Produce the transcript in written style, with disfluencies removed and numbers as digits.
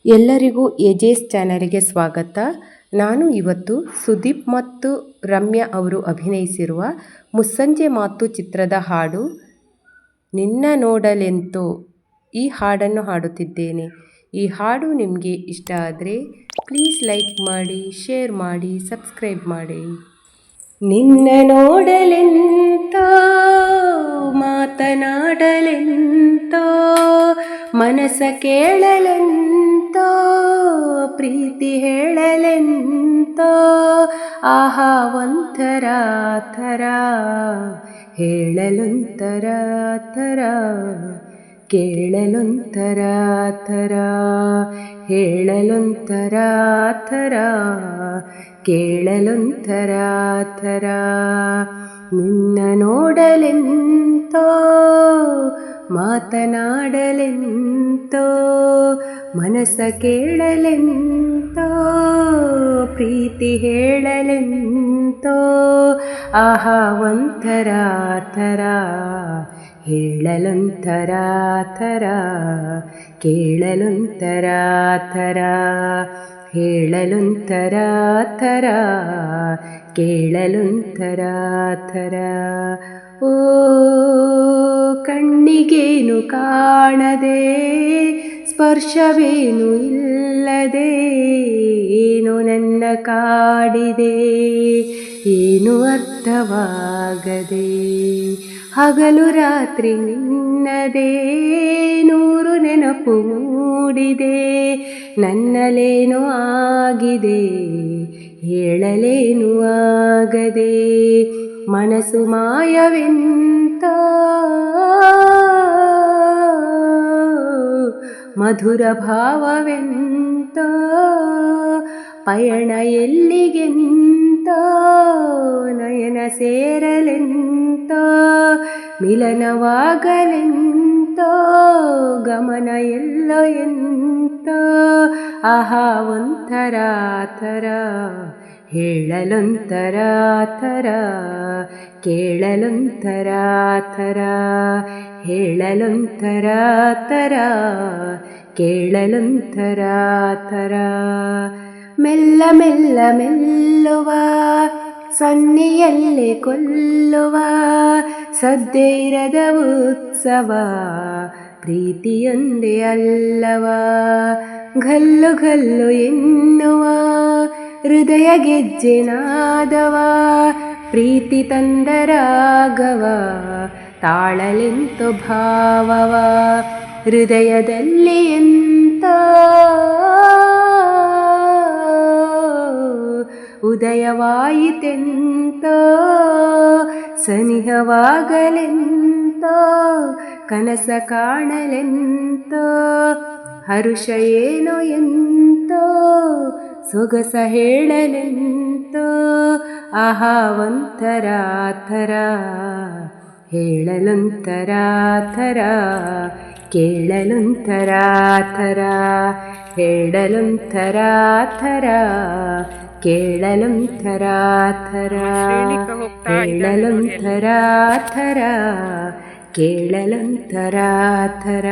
ಎಲ್ಲರಿಗೂ ಎಜೆಸ್ ಚಾನಲ್ಗೆ ಸ್ವಾಗತ. ನಾನು ಇವತ್ತು ಸುದೀಪ್ ಮತ್ತು ರಮ್ಯಾ ಅವರು ಅಭಿನಯಿಸಿರುವ ಮುಸ್ಸಂಜೆ ಮಾತು ಚಿತ್ರದ ಹಾಡು ನಿನ್ನ ನೋಡಲೆಂತೋ ಈ ಹಾಡನ್ನು ಹಾಡುತ್ತಿದ್ದೇನೆ. ಈ ಹಾಡು ನಿಮಗೆ ಇಷ್ಟ ಆದರೆ ಪ್ಲೀಸ್ ಲೈಕ್ ಮಾಡಿ, ಶೇರ್ ಮಾಡಿ, ಸಬ್ಸ್ಕ್ರೈಬ್ ಮಾಡಿ. ನಿನ್ನ ನೋಡಲೆಂತೋ ಮಾತನಾಡಲೆಂತೋ ಮನಸ ಕೇಳಲೆಂತೋ ಪ್ರೀತಿ ಹೇಳಲೆಂತೋ ಆಹಾ ಒಂಥರ ಥರ ಹೇಳಲೊಂಥರ ಥರ ಕೇಳಲೊಂಥರ ಥರ ಹೇಳಲೊಂಥರ ಥರ ಕೇಳಲೊಂಥರ ಥರ ನಿನ್ನ ನೋಡಲೆಂತೋ ಮಾತನಾಡಲೆಂತೋ ಮನಸ ಕೇಳಲೆಂತೋ ಪ್ರೀತಿ ಹೇಳಲೆಂತೋ ಆಹಾ ಒಂಥರ ಥರ ಹೇಳಲೊಂಥರ ಥರ ಕೇಳಲೊಂಥರ ಥರ ಹೇಳಲೊಂಥರ ಥರ ಕೇಳಲೊಂಥರ ಥರ. ಓ ಕಣ್ಣಿಗೇನು ಕಾಣದೆ ಸ್ಪರ್ಶವೇನು ಇಲ್ಲದೆ ಏನು ನನ್ನ ಕಾಡಿದೆ ಏನು ಅರ್ಥವಾಗದೆ ಹಗಲು ರಾತ್ರಿ ನಿನ್ನದೇ ನೂರು ನೆನಪು ಮೂಡಿದೆ ನನ್ನಲೇನು ಆಗಿದೆ ಹೇಳಲೇನು ಆಗದೆ ಮನಸ್ಸು ಮಾಯವೆಂತ ಮಧುರ ಭಾವವೆಂತ ಪಯಣ ಎಲ್ಲಿಗೆಂತ ನಯನ ಸೇರಲೆಂತ ಮಿಲನವಾಗಲೆಂತ ಗಮನ ಎಲ್ಲೋ ಎಂತ ಆಹಾ ಒಂಥರ ಥರ ಹೇಳಲೊಂಥರ ಥರ ಕೇಳಲೊಂಥರ ಥರ ಹೇಳಲೊಂಥರ ಥರ ಕೇಳಲೊಂಥರ ಥರ. ಮೆಲ್ಲ ಮೆಲ್ಲ ಮೆಲ್ಲುವ ಸನ್ನಿಯಲ್ಲೇ ಕೊಲ್ಲುವ ಸದ್ದೇ ಇರದ ಉತ್ಸವ ಪ್ರೀತಿಯೊಂದೇ ಅಲ್ಲವ ಗಲ್ಲು ಗಲ್ಲು ಎನ್ನುವ ಹೃದಯ ಗೆಜ್ಜೆ ನಾದವ ಪ್ರೀತಿ ತಂದರಾಗವ ತಾಳಲೆಂತೋ ಭಾವವ ಹೃದಯದಲ್ಲಿ ಎಂತ ಉದಯವಾಯಿತೆಂತೋ ಸನಿಹವಾಗಲೆಂತೋ ಕನಸ ಕಾಣಲೆಂತೋ ಹರುಷ ಏನೋ ಎಂತೋ ಸೊಗಸ ಹೇಳಲೆಂತೋ ಆಹಾ ಒಂಥರ ಥರ ಹೇಳಲೊಂಥರ ಥರ ಕೇಳಲೊಂಥರ ಥರ ಹೇಳಲೊಂಥರ ಥರ ಕೇಳಲೊಂಥರ ಥರ ಹೇಳಲೊಂಥರ ಥರ ಕೇಳಲೊಂಥರ ಥರ.